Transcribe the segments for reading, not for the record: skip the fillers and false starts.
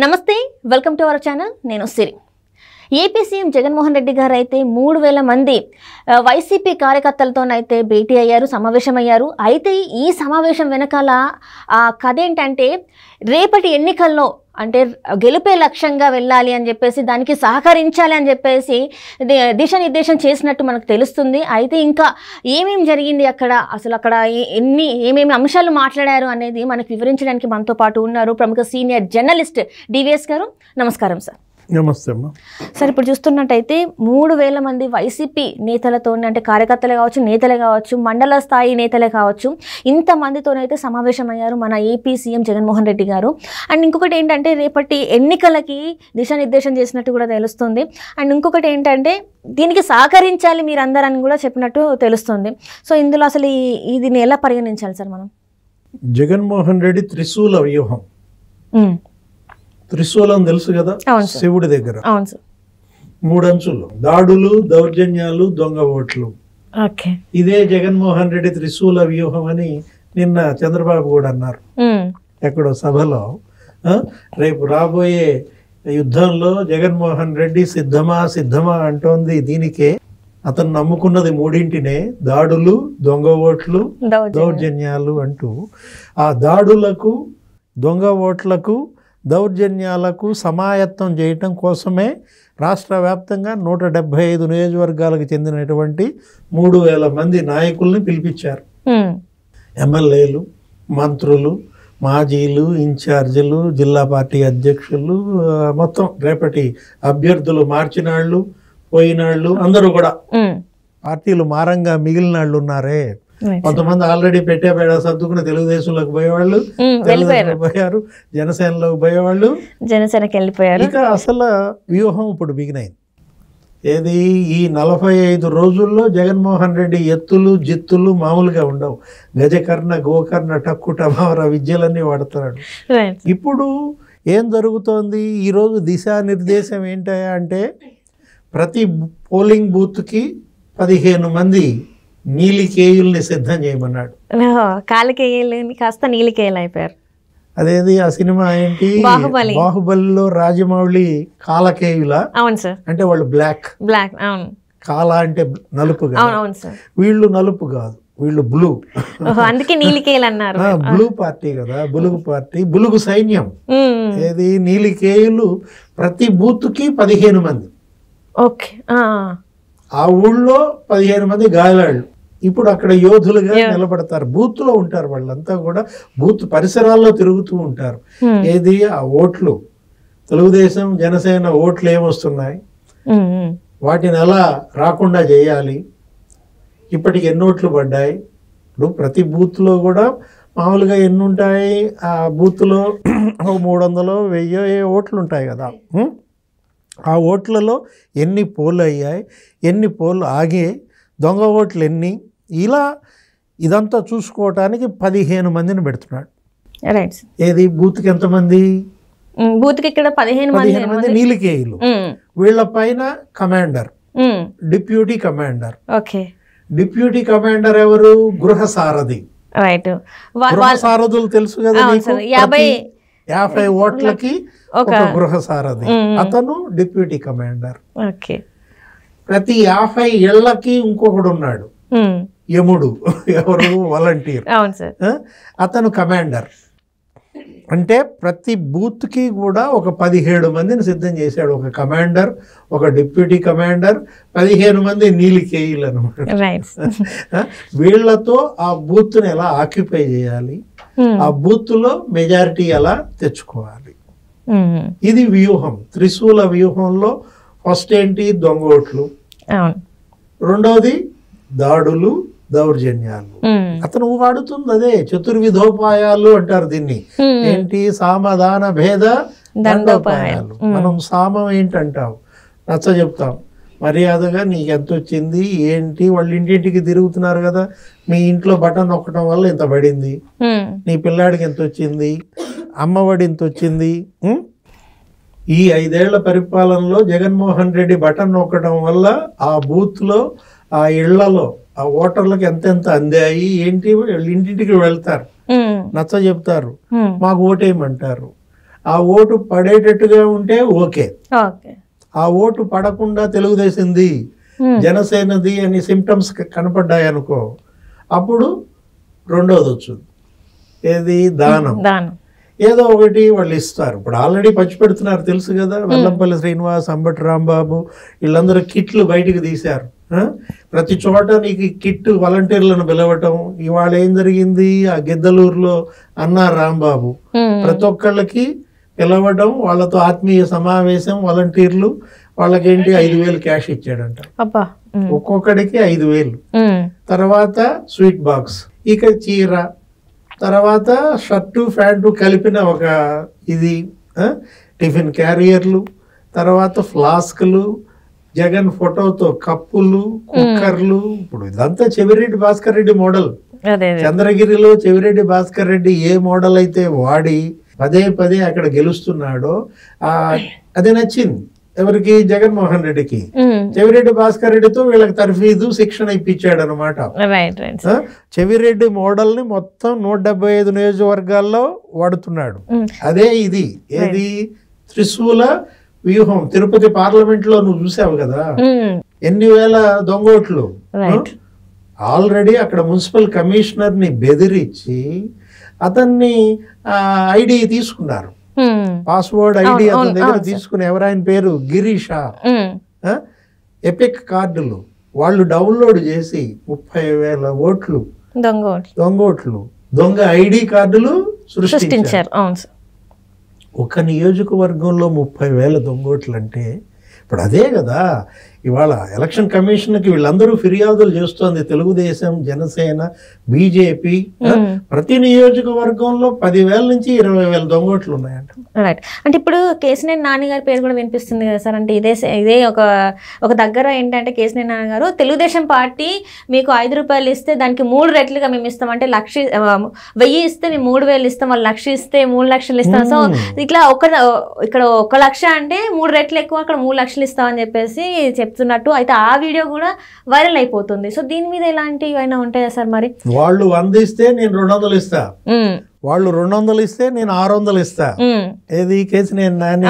నమస్తే, welcome to our channel. నేను సిరి. AP CM Jaganmohan Reddy గారు అయితే 3000 మంది వైసీపీ కార్యకర్తలతోనైతే భేటీ అయ్యారు, సమావేశమయ్యారు. అయితే ఈ సమావేశం వెనకాల కథ ఏంటంటే రేపటి ఎన్నికల్లో అంటే గెలిపే లక్ష్యంగా వెళ్ళాలి అని చెప్పేసి, దానికి సహకరించాలి అని చెప్పేసి దిశానిర్దేశం చేసినట్టు మనకు తెలుస్తుంది. అయితే ఇంకా ఏమేమి జరిగింది అక్కడ, అసలు అక్కడ ఏమేమి అంశాలు మాట్లాడారు అనేది మనకు వివరించడానికి మనతో పాటు ఉన్నారు ప్రముఖ సీనియర్ జర్నలిస్ట్ డివిఎస్ గారు. నమస్కారం సార్. నమస్తే అమ్మా. సార్, ఇప్పుడు చూస్తున్నట్టయితే 3000 మంది వైసీపీ నేతలతో, అంటే కార్యకర్తలే కావచ్చు, నేతలే కావచ్చు, మండల స్థాయి నేతలే కావచ్చు, ఇంతమందితోనైతే సమావేశమయ్యారు మన ఏపీ సీఎం జగన్మోహన్ రెడ్డి గారు. అండ్ ఇంకొకటి ఏంటంటే రేపటి ఎన్నికలకి దిశానిర్దేశం చేసినట్టు కూడా తెలుస్తుంది. అండ్ ఇంకొకటి ఏంటంటే దీనికి సహకరించాలి మీరందరూ అని కూడా చెప్పినట్టు తెలుస్తుంది. సో ఇందులో అసలు దీన్ని ఎలా పరిగణించాలి సార్ మనం? జగన్మోహన్ రెడ్డి త్రిశూల వ్యూహం. త్రిశూలం తెలుసు కదా, శివుడి దగ్గర. అవును సార్. 3 అంచులు: దాడులు, దౌర్జన్యాలు, దొంగ ఓట్లు. ఇదే జగన్మోహన్ రెడ్డి త్రిశూల వ్యూహం అని నిన్న చంద్రబాబు కూడా అన్నారు ఎక్కడో సభలో. రేపు రాబోయే యుద్ధంలో జగన్మోహన్ రెడ్డి సిద్ధమా అంటోంది. దీనికే అతను నమ్ముకున్నది 3ంటినే: దాడులు, దొంగ ఓట్లు, దౌర్జన్యాలు అంటూ. ఆ దాడులకు, దొంగ ఓట్లకు, దౌర్జన్యాలకు సమాయత్తం చేయటం కోసమే రాష్ట్ర వ్యాప్తంగా 175 నియోజకవర్గాలకు చెందినటువంటి 3000 మంది నాయకుల్ని పిలిపించారు. ఎమ్మెల్యేలు, మంత్రులు, మాజీలు, ఇన్ఛార్జీలు, జిల్లా పార్టీ అధ్యక్షులు, మొత్తం రేపటి అభ్యర్థులు, మార్చినాళ్ళు, పోయినాళ్ళు, అందరూ కూడా. పార్టీలు మారంగా మిగిలిన వాళ్ళు ఉన్నారే, కొంతమంది ఆల్రెడీ పెట్టేపేడ సర్దుకుని తెలుగుదేశంలోకి పోయేవాళ్ళు పోయారు, జనసేనలోకి పోయేవాళ్ళు జనసేనకి వెళ్ళిపోయారు. ఇక అసలు వ్యూహం ఇప్పుడు బిగినైంది. ఏది, ఈ 45 రోజుల్లో జగన్మోహన్ రెడ్డి ఎత్తులు జిత్తులు మామూలుగా ఉండవు. గజకర్ణ, గోకర్ణ, టక్కు టమార విద్యలన్నీ వాడుతున్నాడు. ఇప్పుడు ఏం జరుగుతోంది ఈరోజు? దిశానిర్దేశం ఏంటా అంటే ప్రతి పోలింగ్ బూత్కి 15 మంది నీలికేయుల్ని సిద్ధం చేయమన్నాడు. కాలికేయులు కాస్త నీలికేయులు అయిపోయారు. అదేది ఆ సినిమా ఏంటి, బాహుబలిలో రాజమౌళి కాలకేయుల. అవును సార్. అంటే వాళ్ళు బ్లాక్. అవును. కాల అంటే నలుపు కాదు. అవును సార్. వీళ్ళు నలుపు కాదు, వీళ్ళు బ్లూ. అందుకే నీలికేయులు అన్నారు. బ్లూ పార్టీ కదా, బులుగు పార్టీ, బులుగు సైన్యం. ఏది, నీలికేయులు ప్రతి బూత్ కి 15 మంది. ఓకే. ఆ ఊళ్ళో 15 మంది గాయలాళ్ళు ఇప్పుడు అక్కడ యోధులుగా నిలబడతారు. బూత్ లో ఉంటారు వాళ్ళంతా కూడా. బూత్ పరిసరాల్లో తిరుగుతూ ఉంటారు. ఏది, ఆ ఓట్లు, తెలుగుదేశం జనసేన ఓట్లు ఏమొస్తున్నాయి, వాటిని ఎలా రాకుండా చేయాలి, ఇప్పటికి ఎన్ని ఓట్లు పడ్డాయి. ఇప్పుడు ప్రతి బూత్ లో కూడా మామూలుగా ఎన్ని ఉంటాయి, ఆ బూత్ లో 300 1000 ఓట్లు ఉంటాయి కదా. ఆ ఓట్లలో ఎన్ని పోలు అయ్యాయి, ఎన్ని పోలు ఆగాయి, దొంగ ఓట్లు ఎన్ని, ఇలా ఇదంతా చూసుకోవటానికి 15 మందిని పెడుతున్నాడు. ఏది, బూత్కి ఎంతమంది? బూత్కి ఇక్కడ 15 మంది నీలికేయులు. వీళ్ళ పైన commander, deputy commander. Deputy commander ఎవరు? గృహ సారథి. గృహ సారథులు తెలుసు కదా, 50 ఓట్లకి ఒక గృహ సారథి, అతను డిప్యూటీ కమాండర్. ప్రతి 50 ఇళ్లకి ఇంకొకడు ఉన్నాడు, యముడు. ఎవరు? వాలంటీర్. అతను కమాండర్. అంటే ప్రతి బూత్ కి కూడా ఒక 17 మందిని సిద్ధం చేశాడు. ఒక కమాండర్, ఒక డిప్యూటీ కమాండర్, 15 మంది నీలికేయులు అనమాట. వీళ్లతో ఆ బూత్ ని ఎలా ఆక్యుపై చేయాలి, ఆ బూత్ లో మెజారిటీ ఎలా తెచ్చుకోవాలి, ఇది వ్యూహం. త్రిశూల వ్యూహంలో ఫస్ట్ ఏంటి? దొంగ ఓట్లు. రెండవది దాడులు, దౌర్జన్యాలు. అతను వాడుతుంది అదే చతుర్విధోపాయాలు అంటారు దీన్ని. ఏంటి? సామధాన భేద దండోపాయాలు. మనం సామం ఏంటంటావు, నచ్చ చెప్తాం, మర్యాదగా నీకు ఎంత వచ్చింది ఏంటి. వాళ్ళు ఇంటింటికి తిరుగుతున్నారు కదా, మీ ఇంట్లో బటన్ నొక్కడం వల్ల ఇంత పడింది, నీ పిల్లాడికి ఎంత వచ్చింది, అమ్మఒడి ఇంత వచ్చింది. ఈ 5 ఏళ్ల పరిపాలనలో జగన్మోహన్ రెడ్డి బటన్ నొక్కడం వల్ల ఆ బూత్ లో, ఆ ఇళ్లలో, ఆ ఓటర్లకు ఎంతెంత అందాయి ఏంటి. ఇంటింటికి వెళ్తారు, నచ్చ చెప్తారు, మాకు ఓటేయమంటారు. ఆ ఓటు పడేటట్టుగా ఉంటే ఓకే, ఓకే. ఆ ఓటు పడకుండా తెలుగుదేశంది జనసేనది అని సిమ్టమ్స్ కనపడ్డాయి అనుకో, అప్పుడు రెండోది వచ్చు, ఏది దానం. ఏదో ఒకటి వాళ్ళు ఇస్తారు. ఇప్పుడు ఆల్రెడీ పంచి పెడుతున్నారు తెలుసు కదా, వెల్లంపల్లి శ్రీనివాస్, అంబటి రాంబాబు వీళ్ళందరూ కిట్లు బయటికి తీశారు. ప్రతి చోట నీకు కిట్ వాలంటీర్లను పిలవటం. ఇవాళ ఏం జరిగింది, ఆ గిద్దలూరులో అన్నారు రాంబాబు, ప్రతి ఒక్కళ్ళకి పిలవడం, వాళ్ళతో ఆత్మీయ సమావేశం, వాలంటీర్లు వాళ్ళకేంటి 5,000 క్యాష్ ఇచ్చాడంట, ఒక్కొక్కడికి 5,000. తర్వాత స్వీట్ బాక్స్, ఇక చీర, తర్వాత షర్టు ప్యాంటు కలిపిన ఒక ఇది, టిఫిన్ క్యారియర్లు, తర్వాత ఫ్లాస్క్లు, జగన్ ఫోటోతో కప్పులు, కుక్కర్లు. ఇప్పుడు ఇదంతా చెవిరెడ్డి భాస్కర్ రెడ్డి మోడల్. చంద్రగిరిలో చెవిరెడ్డి భాస్కర్ రెడ్డి ఏ మోడల్ అయితే వాడి పదే పదే అక్కడ గెలుస్తున్నాడో అదే నచ్చింది ఎవరికి, జగన్మోహన్ రెడ్డికి. చెవిరెడ్డి భాస్కర్ రెడ్డితో వీళ్ళకి తర్ఫీదు శిక్షణ ఇప్పించాడు అనమాట. చెవిరెడ్డి మోడల్ ని మొత్తం 175 నియోజకవర్గాల్లో వాడుతున్నాడు. అదే ఇది, ఏది త్రిశూల వ్యూహం. తిరుపతి పార్లమెంట్ లో నువ్వు చూసావు కదా, ఎన్ని వేల దొంగోట్లు. ఆల్రెడీ అక్కడ మున్సిపల్ కమిషనర్ ని బెదిరించి అతన్ని ఐడి తీసుకున్నారు, పాస్వర్డ్ ఐడి అతని దగ్గర తీసుకుని, ఎవరాయన పేరు గిరీష, ఎపిక్ కార్డులు వాళ్ళు డౌన్లోడ్ చేసి 30,000 ఓట్లు దొంగోట్లు, దొంగ ఐడి కార్డులు సృష్టించారు. ఒక నియోజకవర్గంలో 30,000 దొంగోట్లు అంటే ఇప్పుడు అదే కదా ఇవాళ ఎలక్షన్ కమిషన్కి వీళ్ళందరూ ఫిర్యాదులు చేస్తోంది తెలుగుదేశం, జనసేన, బీజేపీ. ప్రతి నియోజకవర్గంలో 10,000 నుంచి 20,000 దొంగోట్లు ఉన్నాయంట. రైట్. అంటే ఇప్పుడు కేసినేని నాని గారి పేరు కూడా వినిపిస్తుంది కదా సార్. అంటే ఇదే ఒక దగ్గర ఏంటంటే కేసినేని నాని గారు, తెలుగుదేశం పార్టీ మీకు 5 రూపాయలు ఇస్తే దానికి 3 రెట్లుగా మేము ఇస్తాం, అంటే 1,000 ఇస్తే మేము 3,000 ఇస్తాం, వాళ్ళు 1,00,000 ఇస్తే 3 లక్షలు ఇస్తాం. సో ఇట్లా ఇక్కడ 1,00,000 అంటే 3 రెట్లు ఎక్కువ, అక్కడ 3 లక్షలు ఇస్తామని చెప్పేసి చెప్తున్నట్టు. అయితే ఆ వీడియో కూడా వైరల్ అయిపోతుంది. సో దీని మీద ఎలాంటివి అయినా ఉంటాయా సార్? మరి వాళ్ళు 100 ఇస్తే నేను 200 ఇస్తా, వాళ్ళు 200 ఇస్తే నేను 600 ఇస్తా. ఏది కేసినేని నాని?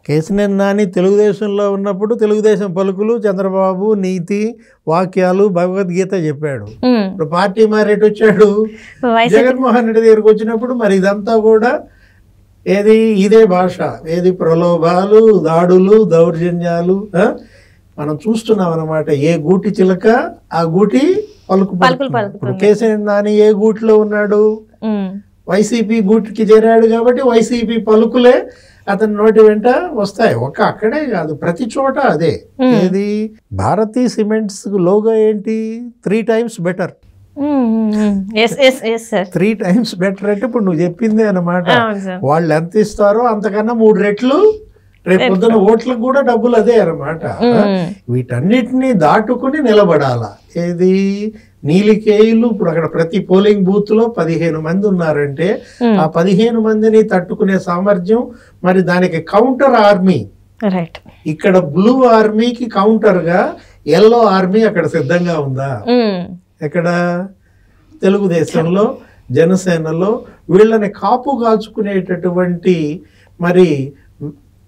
కేసినేని నాని తెలుగుదేశంలో ఉన్నప్పుడు తెలుగుదేశం పలుకులు, చంద్రబాబు నీతి వాక్యాలు, భగవద్గీత చెప్పాడు. ఇప్పుడు పార్టీ మారేటి వచ్చాడు, జగన్మోహన్ రెడ్డి దగ్గరికి వచ్చినప్పుడు మరి ఇదంతా కూడా ఏది ఇదే భాష, ఏది ప్రలోభాలు, దాడులు, దౌర్జన్యాలు మనం చూస్తున్నాం అన్నమాట. ఏ గూటి చిలక ఆ గూటి పలుకు. ఇప్పుడు కేసినేని నాని ఏ గూటిలో ఉన్నాడు, వైసీపీ గూటికి చేరాడు కాబట్టి వైసీపీ పలుకులే అతని నోటి వెంట వస్తాయి. అక్కడే కాదు, ప్రతి చోట అదే. ఏది భారతీ సిమెంట్స్ లోగో ఏంటి, 3 times బెటర్. 3 times బెటర్ అంటే ఇప్పుడు నువ్వు చెప్పిందే అన్నమాట. వాళ్ళు ఎంత ఇస్తారో అంతకన్నా 3 రెట్లు రేపు పొద్దున ఓట్లకు కూడా డబ్బులు అదే అన్నమాట. వీటన్నిటిని దాటుకుని నిలబడాల. ఏది నీలికేయులు ఇప్పుడు అక్కడ ప్రతి పోలింగ్ బూత్ లో 15 మంది ఉన్నారంటే ఆ 15 మందిని తట్టుకునే సామర్థ్యం, మరి దానికి కౌంటర్ ఆర్మీ. ఇక్కడ బ్లూ ఆర్మీకి కౌంటర్ గా ఎల్లో ఆర్మీ అక్కడ సిద్ధంగా ఉందా? ఎక్కడ తెలుగుదేశంలో, జనసేనలో వీళ్ళని కాపు కాల్చుకునేటటువంటి మరి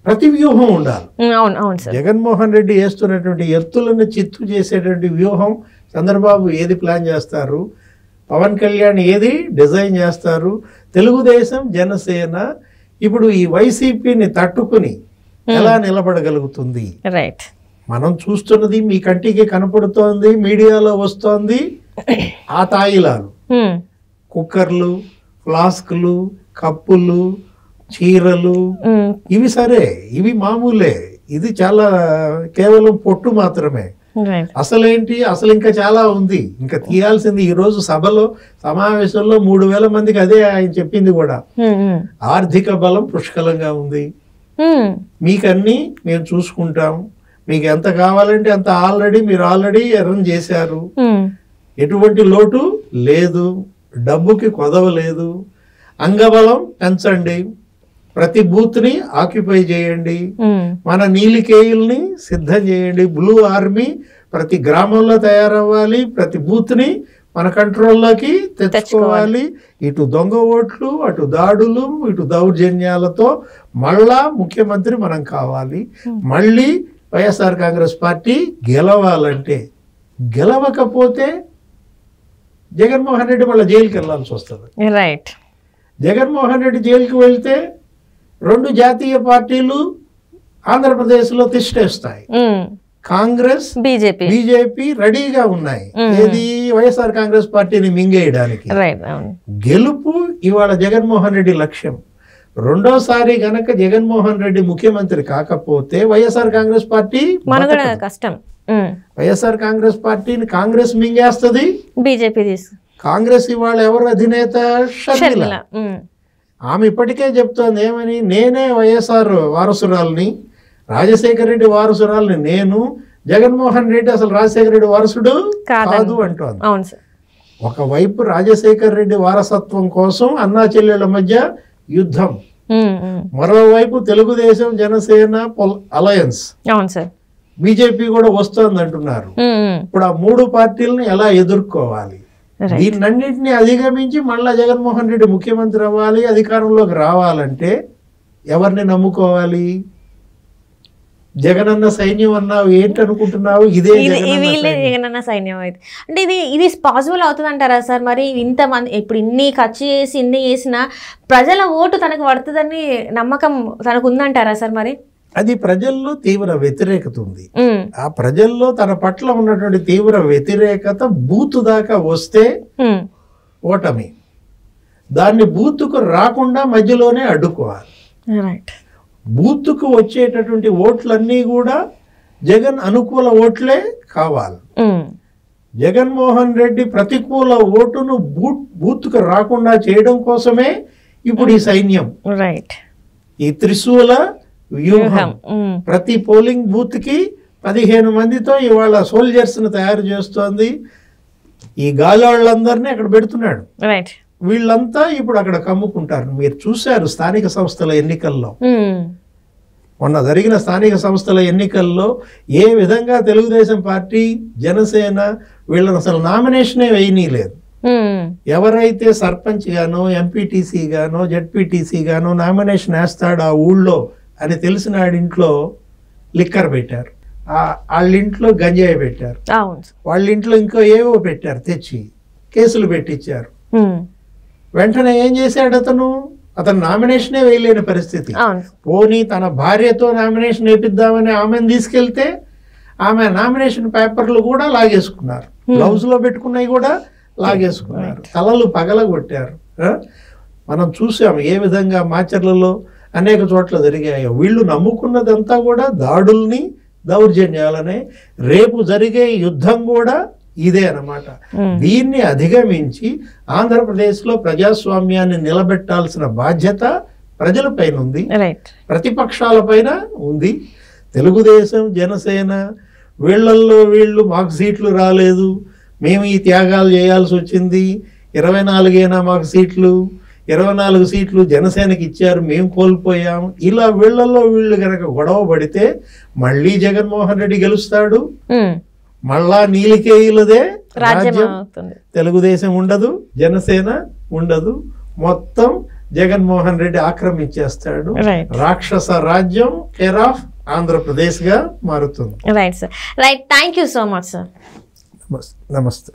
ప్రతి వ్యూహం ఉండాలి. జగన్మోహన్ రెడ్డి వేస్తున్నటువంటి ఎత్తులను చిత్తు చేసేటువంటి వ్యూహం చంద్రబాబు ఏది ప్లాన్ చేస్తారు, పవన్ కళ్యాణ్ ఏది డిజైన్ చేస్తారు, తెలుగుదేశం, జనసేన ఇప్పుడు ఈ వైసీపీని తట్టుకుని ఎలా నిలబడగలుగుతుంది? మనం చూస్తున్నది మీ కంటికి కనపడుతోంది, మీడియాలో వస్తోంది. ఆ తాయిలాలు, కుక్కర్లు, ఫ్లాస్క్లు, కప్పులు, చీరలు, ఇవి సరే, ఇవి మామూలే. ఇది చాలా కేవలం పొట్టు మాత్రమే. అసలేంటి, అసలు ఇంకా చాలా ఉంది, ఇంకా తీయాల్సింది. ఈ రోజు సభలో సమావేశంలో 3,000 మందికి అదే ఆయన చెప్పింది కూడా. ఆర్థిక బలం పుష్కలంగా ఉంది, మీకన్నీ మేము చూసుకుంటాం, మీకు ఎంత కావాలంటే అంత మీరు ఆల్రెడీ అరేంజ్ చేశారు, ఎటువంటి లోటు లేదు, డబ్బుకి కొదవ లేదు, అంగబలం పెంచండి, ప్రతి బూత్ ని ఆక్యుపై చేయండి, మన నీలికేయుల్ని సిద్ధం చేయండి, బ్లూ ఆర్మీ ప్రతి గ్రామంలో తయారవ్వాలి, ప్రతి బూత్ ని మన కంట్రోల్లోకి తెచ్చుకోవాలి. ఇటు దొంగ ఓట్లు, అటు దాడులు, ఇటు దౌర్జన్యాలతో మళ్ళా ముఖ్యమంత్రి మనం కావాలి. మళ్ళీ వైఎస్ఆర్ కాంగ్రెస్ పార్టీ గెలవాలంటే, గెలవకపోతే జగన్మోహన్ రెడ్డి మళ్ళీ జైలుకి వెళ్ళాల్సి వస్తుంది. రైట్. జగన్మోహన్ రెడ్డి జైలుకి వెళ్తే 2 జాతీయ పార్టీలు ఆంధ్రప్రదేశ్లో తిష్టేస్తాయి. కాంగ్రెస్, బీజేపీ రెడీగా ఉన్నాయి ఏది వైఎస్ఆర్ కాంగ్రెస్ పార్టీని మింగేయడానికి. గెలుపు ఇవాళ జగన్మోహన్ రెడ్డి లక్ష్యం. రెండోసారి గనక జగన్మోహన్ రెడ్డి ముఖ్యమంత్రి కాకపోతే వైఎస్ఆర్ కాంగ్రెస్ పార్టీ కష్టం. వైఎస్ఆర్ కాంగ్రెస్ పార్టీని కాంగ్రెస్ మింగేస్తుంది. బీజేపీ కాంగ్రెస్ ఇవాళ ఎవరు అధినేత? షర్మిల. ఆమె ఇప్పటికే చెప్తోంది ఏమని, నేనే వైఎస్ఆర్ వారసురాల్ని, రాజశేఖర రెడ్డి వారసురాల్ని నేను, జగన్మోహన్ రెడ్డి అసలు రాజశేఖర రెడ్డి వారసుడు కాదు అంటోంది. ఒకవైపు రాజశేఖర రెడ్డి వారసత్వం కోసం అన్నా చెల్లెళ్ళ మధ్య యుద్ధం, మరోవైపు తెలుగుదేశం జనసేన అలయన్స్, బీజేపీ కూడా వస్తోంది అంటున్నారు. ఇప్పుడు ఆ 3 పార్టీలను ఎలా ఎదుర్కోవాలి? దీన్నన్నింటినీ అధిగమించి మళ్ళా జగన్మోహన్ రెడ్డి ముఖ్యమంత్రి అవ్వాలి, అధికారంలోకి రావాలంటే ఎవరిని నమ్ముకోవాలి? జగనన్న సైన్యం అన్నావు, ఏంటనుకుంటున్నావు? ఇదే జగనన్న సైన్యం అయితే అంటే ఇది పాసిబుల్ అవుతుంది అంటారా సార్? మరి ఇంతమంది ఇప్పుడు ఇన్ని ఖర్చు చేసి ఇన్ని చేసినా ప్రజల ఓటు తనకు పడుతుందని నమ్మకం తనకు ఉందంటారా సార్? మరి అది ప్రజల్లో తీవ్ర వ్యతిరేకత ఉంది. ఆ ప్రజల్లో తన పట్ల ఉన్నటువంటి తీవ్ర వ్యతిరేకత బూత్ దాకా వస్తే ఓటమి. దాన్ని బూత్కు రాకుండా మధ్యలోనే అడ్డుకోవాలి. బూత్కు వచ్చేటటువంటి ఓట్లన్నీ కూడా జగన్ అనుకూల ఓట్లే కావాలి. జగన్మోహన్ రెడ్డి ప్రతికూల ఓటును బూత్కు రాకుండా చేయడం కోసమే ఇప్పుడు ఈ సైన్యం, ఈ త్రిశూల వ్యూహం. ప్రతి పోలింగ్ బూత్ కి 15 మందితో ఇవాళ సోల్జర్స్ ని తయారు చేస్తోంది. ఈ గాలోళ్ళందరినీ అక్కడ పెడుతున్నాడు. వీళ్ళంతా ఇప్పుడు అక్కడ కమ్ముకుంటారు. మీరు చూశారు స్థానిక సంస్థల ఎన్నికల్లో, మొన్న జరిగిన స్థానిక సంస్థల ఎన్నికల్లో ఏ విధంగా తెలుగుదేశం పార్టీ, జనసేన వీళ్ళని అసలు నామినేషనే వేయనీలేదు. ఎవరైతే సర్పంచ్ గానో, ఎంపీటీసీ గానో, జెడ్పీటీసీ గానో నామినేషన్ వేస్తాడు ఆ ఊళ్ళో అని తెలిసిన ఇంట్లో లిక్కర్ పెట్టారు, వాళ్ళింట్లో గంజాయి పెట్టారు, వాళ్ళింట్లో ఇంకో ఏవో పెట్టారు, తెచ్చి కేసులు పెట్టించారు. వెంటనే ఏం చేశాడు అతను నామినేషనే వేయలేని పరిస్థితి. పోనీ తన భార్యతో నామినేషన్ వేపిద్దామని ఆమెను తీసుకెళ్తే ఆమె నామినేషన్ పేపర్లు కూడా లాగేసుకున్నారు, గ్లౌజ్ లో పెట్టుకున్నవి కూడా లాగేసుకున్నారు, తలలు పగలగొట్టారు. మనం చూసాం ఏ విధంగా మాచర్లలో అనేక చోట్ల జరిగాయో. వీళ్ళు నమ్ముకున్నదంతా కూడా దాడుల్ని, దౌర్జన్యాలనే. రేపు జరిగే యుద్ధం కూడా ఇదే అన్నమాట. దీన్ని అధిగమించి ఆంధ్రప్రదేశ్లో ప్రజాస్వామ్యాన్ని నిలబెట్టాల్సిన బాధ్యత ప్రజలపైన ఉంది, ప్రతిపక్షాల పైన ఉంది. తెలుగుదేశం, జనసేన వీళ్ళల్లో వీళ్ళు మాకు సీట్లు రాలేదు, మేము ఈ త్యాగాలు చేయాల్సి వచ్చింది, 24 మాకు సీట్లు, 24 సీట్లు జనసేనకి ఇచ్చారు, మేము కోల్పోయాం, ఇలా వీళ్ళల్లో వీళ్ళు కనుక గొడవ పడితే మళ్ళీ జగన్మోహన్ రెడ్డి గెలుస్తాడు, మళ్ళా నీలికేయులదే రాజ్యం. తెలుగుదేశం ఉండదు, జనసేన ఉండదు, మొత్తం జగన్మోహన్ రెడ్డి ఆక్రమించేస్తాడు. రాక్షస రాజ్యం కేర్ ఆఫ్ ఆంధ్రప్రదేశ్ గా మారుతుంది. Right sir, right. Thank you so much sir. నమస్తే.